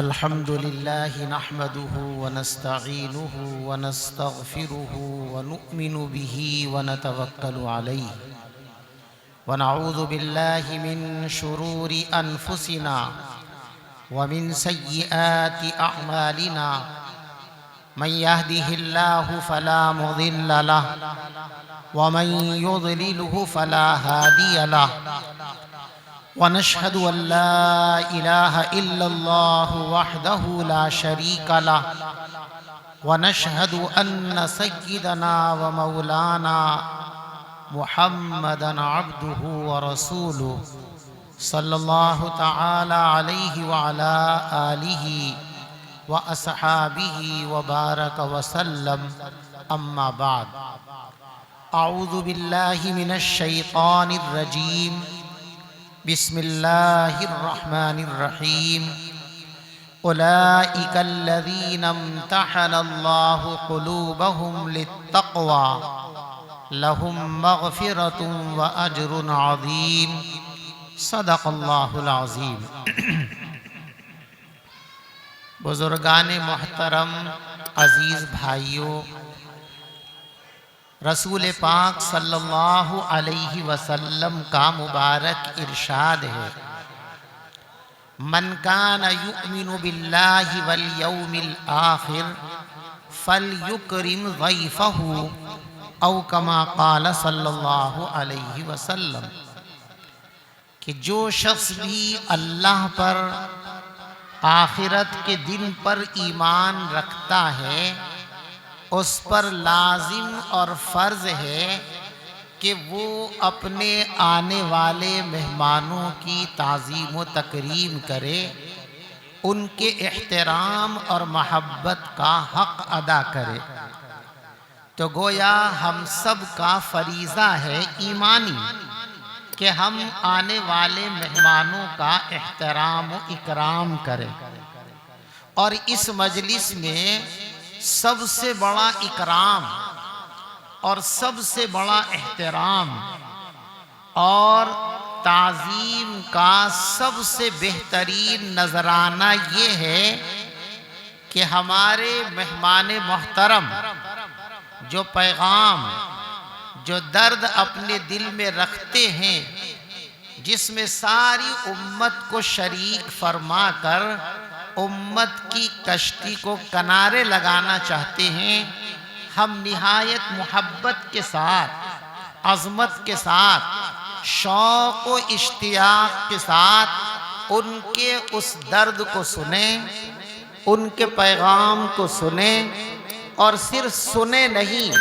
الحمد لله نحمده ونستعينه ونستغفره ونؤمن به ونتوكل عليه ونعوذ بالله من شرور أنفسنا ومن سيئات أعمالنا من يهده الله فلا مضل له ومن يضلله فلا هادي له ونشهد أن لا إله إلا الله وحده لا شريك له ونشهد أن سيدنا ومولانا محمدا عبده ورسوله صلى الله تعالى عليه وعلى آله وأصحابه وبارك وسلم أما بعد أعوذ بالله من الشيطان الرجيم بسم الله الرحمن الرحيم أولئك الذين امتحن الله قلوبهم للتقوى لهم مغفرة وأجر عظيم صدق اللہ العظیم۔ بزرگان محترم، عزیز بھائیوں، رسول پاک صلی اللہ علیہ وسلم کا مبارک ارشاد ہے، من کان یؤمن باللہ والیوم الآخر فلیکرم ضیفہ او کما قال صلی اللہ علیہ وسلم، کہ جو شخص بھی اللہ پر، آخرت کے دن پر ایمان رکھتا ہے، اس پر لازم اور فرض ہے کہ وہ اپنے آنے والے مہمانوں کی تعظیم و تکریم کرے، ان کے احترام اور محبت کا حق ادا کرے۔ تو گویا ہم سب کا فریضہ ہے ایمانی کہ ہم آنے والے مہمانوں کا احترام و اکرام کریں، اور اس مجلس میں سب سے بڑا اکرام اور سب سے بڑا احترام اور تعظیم کا سب سے بہترین نذرانہ یہ ہے کہ ہمارے مہمان محترم جو پیغام، جو درد اپنے دل میں رکھتے ہیں، جس میں ساری امت کو شریک فرما کر امت کی کشتی کو کنارے لگانا چاہتے ہیں، ہم نہایت محبت کے ساتھ، عظمت کے ساتھ، شوق و اشتیاق کے ساتھ ان کے اس درد کو سنیں، ان کے پیغام کو سنیں، اور صرف سنیں نہیں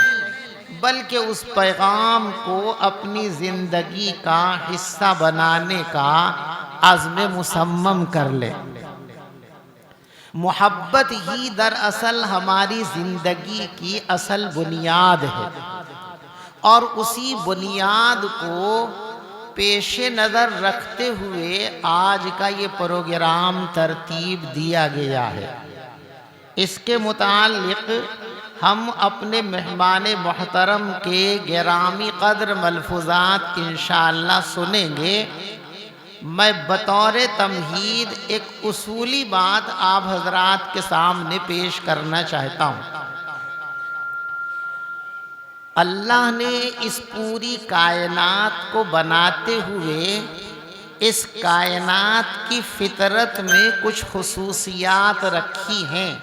بلکہ اس پیغام کو اپنی زندگی کا حصہ بنانے کا عزم مصمم کر لیں۔ محبت ہی دراصل ہماری زندگی کی اصل بنیاد ہے، اور اسی بنیاد کو پیش نظر رکھتے ہوئے آج کا یہ پروگرام ترتیب دیا گیا ہے۔ اس کے متعلق ہم اپنے مہمان محترم کے گرامی قدر ملفوظات انشاءاللہ سنیں گے۔ میں بطور تمہید ایک اصولی بات آپ حضرات کے سامنے پیش کرنا چاہتا ہوں۔ اللہ نے اس پوری کائنات کو بناتے ہوئے اس کائنات کی فطرت میں کچھ خصوصیات رکھی ہیں،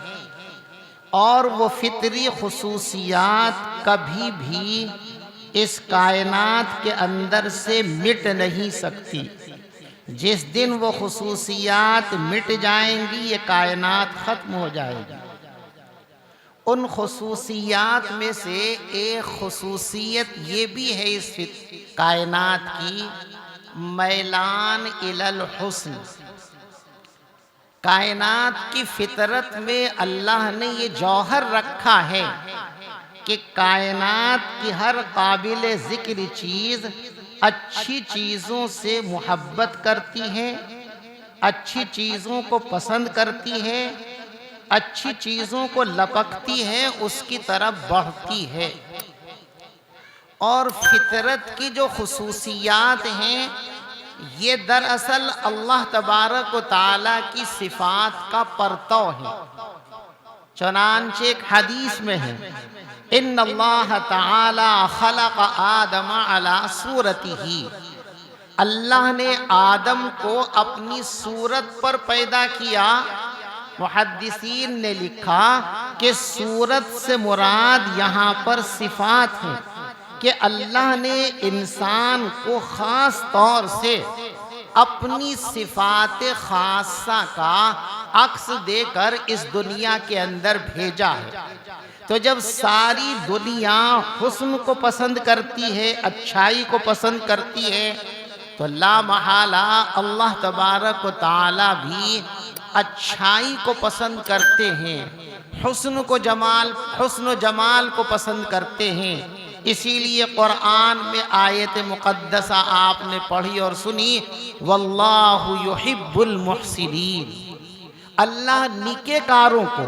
اور وہ فطری خصوصیات کبھی بھی اس کائنات کے اندر سے مٹ نہیں سکتی۔ جس دن وہ خصوصیات مٹ جائیں گی یہ کائنات ختم ہو جائے گی۔ ان خصوصیات میں سے ایک خصوصیت یہ بھی ہے اس کائنات کی، میلان الی الحسن۔ کائنات کی فطرت میں اللہ نے یہ جوہر رکھا ہے کہ کائنات کی ہر قابل ذکر چیز اچھی چیزوں سے محبت کرتی ہے، اچھی چیزوں کو پسند کرتی ہے، اچھی چیزوں کو لپکتی ہے، اس کی طرف بڑھتی ہے۔ اور فطرت کی جو خصوصیات ہیں یہ دراصل اللہ تبارک و تعالیٰ کی صفات کا پرتو ہے۔ چنانچہ ایک حدیث میں ہے ان اللہ تعالی خلق آدم علی صورتہ، اللہ نے آدم کو اپنی صورت پر پیدا کیا۔ محدثین نے لکھا کہ صورت سے مراد یہاں پر صفات ہیں، کہ اللہ نے انسان کو خاص طور سے اپنی صفات خاصہ کا عکس دے کر اس دنیا کے اندر بھیجا ہے۔ تو جب ساری دنیا حسن کو پسند کرتی ہے، اچھائی کو پسند کرتی ہے، تو لا محالہ اللہ تبارک و تعالی بھی اچھائی کو پسند کرتے ہیں، حسن و جمال کو پسند کرتے ہیں۔ اسی لیے قرآن میں آیت مقدسہ آپ نے پڑھی اور سنی، واللہ یحب المحسنین، اللہ نیکے کاروں کو،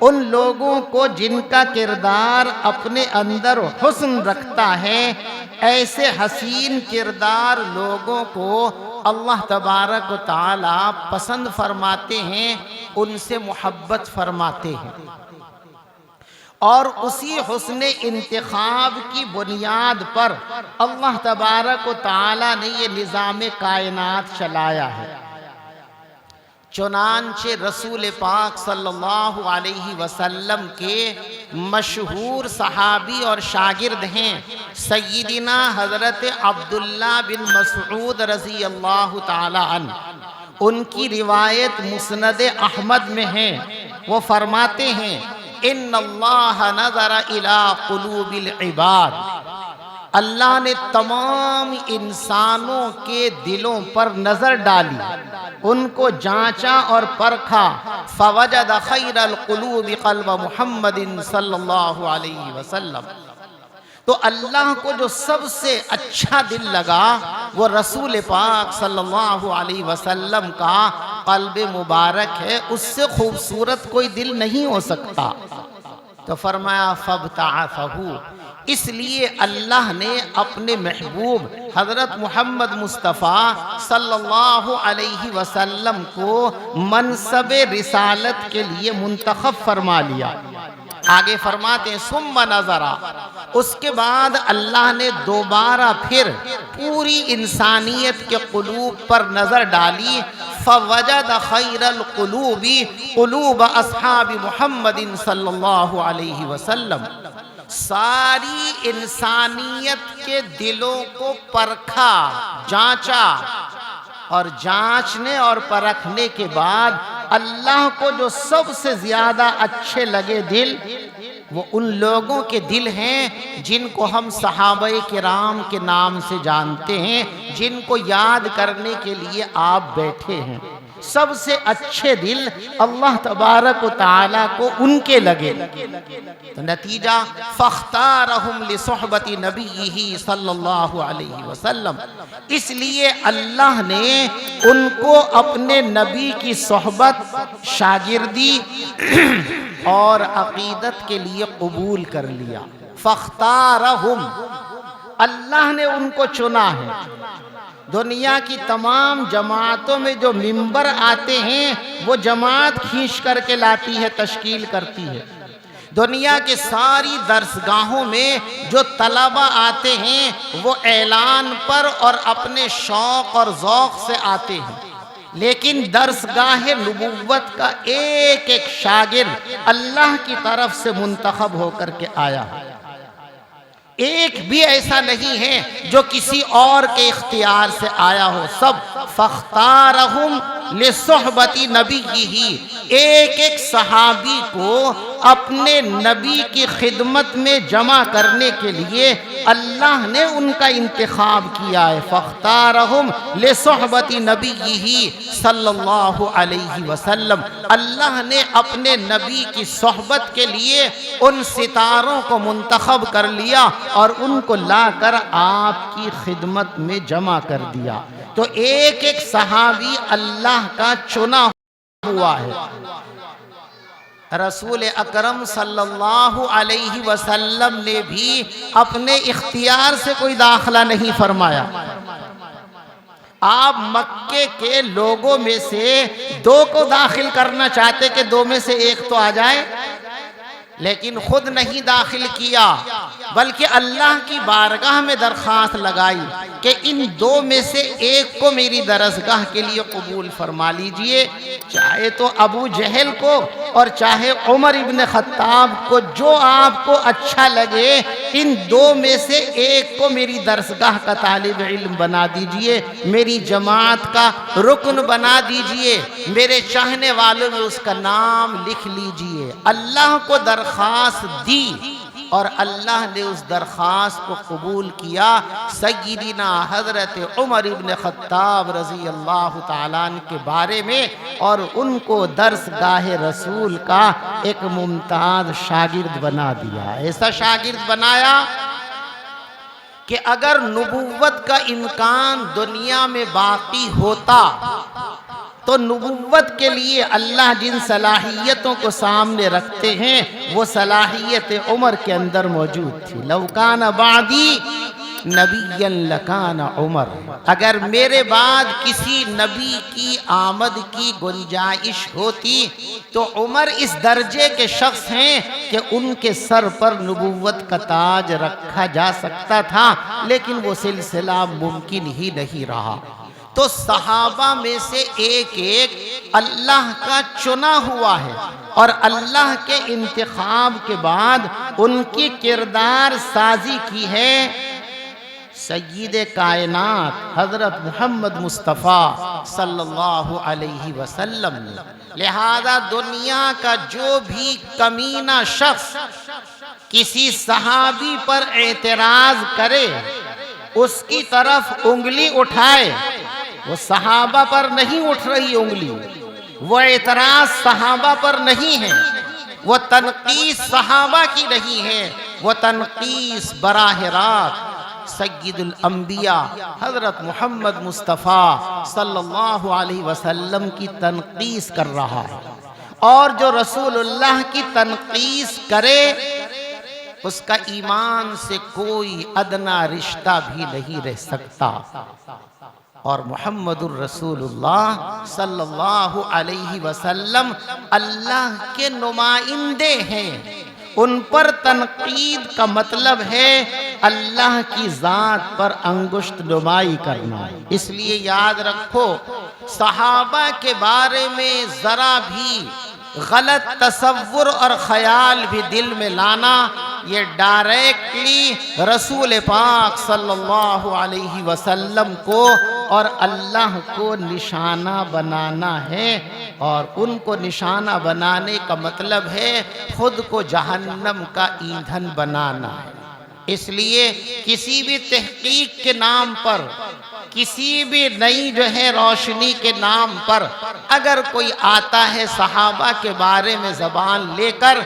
ان لوگوں کو جن کا کردار اپنے اندر حسن رکھتا ہے، ایسے حسین کردار لوگوں کو اللہ تبارک و تعالی پسند فرماتے ہیں، ان سے محبت فرماتے ہیں۔ اور اسی حسن انتخاب کی بنیاد پر اللہ تبارک و تعالی نے یہ نظام کائنات چلایا ہے۔ چنانچہ رسول پاک صلی اللہ علیہ وسلم کے مشہور صحابی اور شاگرد ہیں سیدنا حضرت عبداللہ بن مسعود رضی اللہ تعالی عنہ، ان کی روایت مسند احمد میں ہے۔ وہ فرماتے ہیں ان اللہ نظر الی قلوب العباد، اللہ نے تمام انسانوں کے دلوں پر نظر ڈالی، ان کو جانچا اور پرکھا، فوجد خیر القلوب قلب محمد صلی اللہ علیہ وسلم، تو اللہ کو جو سب سے اچھا دل لگا وہ رسول پاک صلی اللہ علیہ وسلم کا قلب مبارک ہے، اس سے خوبصورت کوئی دل نہیں ہو سکتا۔ تو فرمایا فابتعثہ، اس لیے اللہ نے اپنے محبوب حضرت محمد مصطفیٰ صلی اللہ علیہ وسلم کو منصب رسالت کے لیے منتخب فرما لیا۔ آگے فرماتے ہیں ثم نظرا، اس کے بعد اللہ نے دوبارہ پھر پوری انسانیت کے قلوب پر نظر ڈالی، فوجد خیر القلوب قلوب اصحاب محمد صلی اللہ علیہ وسلم، ساری انسانیت کے دلوں کو پرکھا، جانچا، اور جانچنے اور پرکھنے کے بعد اللہ کو جو سب سے زیادہ اچھے لگے دل، وہ ان لوگوں کے دل ہیں جن کو ہم صحابہ کرام کے نام سے جانتے ہیں، جن کو یاد کرنے کے لیے آپ بیٹھے ہیں۔ سب سے اچھے دل اللہ تبارک و تعالیٰ کو ان کے لگے، تو نتیجہ فاختارہم لصحبت نبیہ صلی اللہ علیہ وسلم، اس لیے اللہ نے ان کو اپنے نبی کی صحبت، شاگردی اور عقیدت کے لیے قبول کر لیا۔ فاختارہم، اللہ نے ان کو چنا ہے۔ دنیا کی تمام جماعتوں میں جو ممبر آتے ہیں وہ جماعت کھینچ کر کے لاتی ہے، تشکیل کرتی ہے۔ دنیا کے ساری درسگاہوں میں جو طلبہ آتے ہیں وہ اعلان پر اور اپنے شوق اور ذوق سے آتے ہیں، لیکن درسگاہ نبوت کا ایک ایک شاگرد اللہ کی طرف سے منتخب ہو کر کے آیا ہے۔ ایک بھی ایسا نہیں ہے جو کسی اور کے اختیار سے آیا ہو، سب فاختارہم لصحبت نبیہ، ایک ایک صحابی کو اپنے نبی کی خدمت میں جمع کرنے کے لیے اللہ نے ان کا انتخاب کیا ہے۔ فاختارہم لصحبت نبیہ صلی اللہ علیہ وسلم، اللہ نے اپنے نبی کی صحبت کے لیے ان ستاروں کو منتخب کر لیا اور ان کو لا کر آپ کی خدمت میں جمع کر دیا۔ تو ایک ایک صحابی اللہ کا چنا ہوا ہے۔ رسول اکرم صلی اللہ علیہ وسلم نے بھی اپنے اختیار سے کوئی داخلہ نہیں فرمایا۔ آپ مکے کے لوگوں میں سے دو کو داخل کرنا چاہتے کہ دو میں سے ایک تو آ جائے، لیکن خود نہیں داخل کیا، بلکہ اللہ کی بارگاہ میں درخواست لگائی کہ ان دو میں سے ایک کو میری درسگاہ کے لیے قبول فرما لیجئے، چاہے تو ابو جہل کو اور چاہے عمر ابن خطاب کو، جو آپ کو اچھا لگے، ان دو میں سے ایک کو میری درسگاہ کا طالب علم بنا دیجئے، میری جماعت کا رکن بنا دیجئے، میرے چاہنے والوں میں اس کا نام لکھ لیجئے۔ اللہ کو درخواست دی اور اللہ نے اس درخواست کو قبول کیا۔ سیدنا حضرت عمر ابن خطاب رضی اللہ تعالیٰ عنہ کے بارے میں، اور ان کو درسگاہ رسول کا ایک ممتاز شاگرد بنا دیا۔ ایسا شاگرد بنایا کہ اگر نبوت کا امکان دنیا میں باقی ہوتا تو نبوت کے لیے اللہ جن صلاحیتوں کو سامنے رکھتے ہیں وہ صلاحیت عمر کے اندر موجود تھی۔ لو کان بعدی نبی لکان عمر، اگر میرے بعد کسی نبی کی آمد کی گنجائش ہوتی تو عمر اس درجے کے شخص ہیں کہ ان کے سر پر نبوت کا تاج رکھا جا سکتا تھا، لیکن وہ سلسلہ ممکن ہی نہیں رہا۔ تو صحابہ میں سے ایک ایک اللہ کا چنا ہوا ہے، اور اللہ کے انتخاب کے بعد ان کی کردار سازی کی ہے سید کائنات حضرت محمد مصطفیٰ صلی اللہ علیہ وسلم۔ لہذا دنیا کا جو بھی کمینہ شخص کسی صحابی پر اعتراض کرے، اس کی طرف انگلی اٹھائے، وہ صحابہ پر نہیں اٹھ رہی انگلی، وہ اعتراض صحابہ پر نہیں ہے، وہ تنقیص صحابہ کی نہیں ہے، وہ تنقیص براہ راست سید الانبیاء حضرت محمد مصطفیٰ صلی اللہ علیہ وسلم کی تنقیص کر رہا ہے۔ اور جو رسول اللہ کی تنقیص کرے اس کا ایمان سے کوئی ادنا رشتہ بھی نہیں رہ سکتا۔ اور محمد الرسول اللہ صلی اللہ علیہ وسلم اللہ کے نمائندے ہیں، ان پر تنقید کا مطلب ہے اللہ کی ذات پر انگشت نمائی کرنا۔ اس لیے یاد رکھو، صحابہ کے بارے میں ذرا بھی غلط تصور اور خیال بھی دل میں لانا، یہ ڈائریکٹلی رسول پاک صلی اللہ علیہ وسلم کو اور اللہ کو نشانہ بنانا ہے، اور ان کو نشانہ بنانے کا مطلب ہے خود کو جہنم کا ایندھن بنانا ہے۔ اس لیے کسی بھی تحقیق کے نام پر، کسی بھی نئی روشنی کے نام پر اگر کوئی آتا ہے صحابہ کے بارے میں زبان لے کر،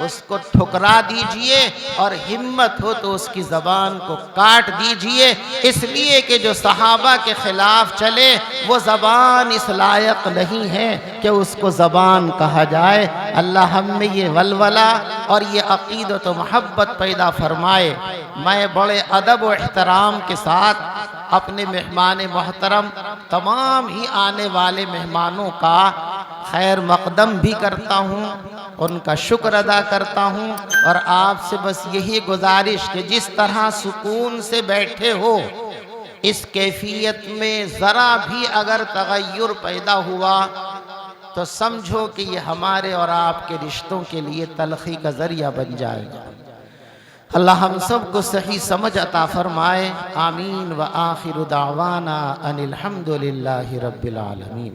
اس کو ٹھکرا دیجئے، اور ہمت ہو تو اس کی زبان کو کاٹ دیجئے، اس لیے کہ جو صحابہ کے خلاف چلے وہ زبان اس لائق نہیں ہے کہ اس کو زبان کہا جائے۔ اللہ ہم میں یہ ولولہ اور یہ عقیدت و محبت پیدا فرمائے۔ میں بڑے ادب و احترام کے ساتھ اپنے مہمان محترم، تمام ہی آنے والے مہمانوں کا خیر مقدم بھی کرتا ہوں، ان کا شکر ادا کرتا ہوں، اور آپ سے بس یہی گزارش کہ جس طرح سکون سے بیٹھے ہو، اس کیفیت میں ذرا بھی اگر تغیر پیدا ہوا تو سمجھو کہ یہ ہمارے اور آپ کے رشتوں کے لیے تلخی کا ذریعہ بن جائے گا۔ اللہ ہم سب کو صحیح سمجھ عطا فرمائے۔ آمین۔ وآخر دعوانا ان الحمد للہ رب العالمین۔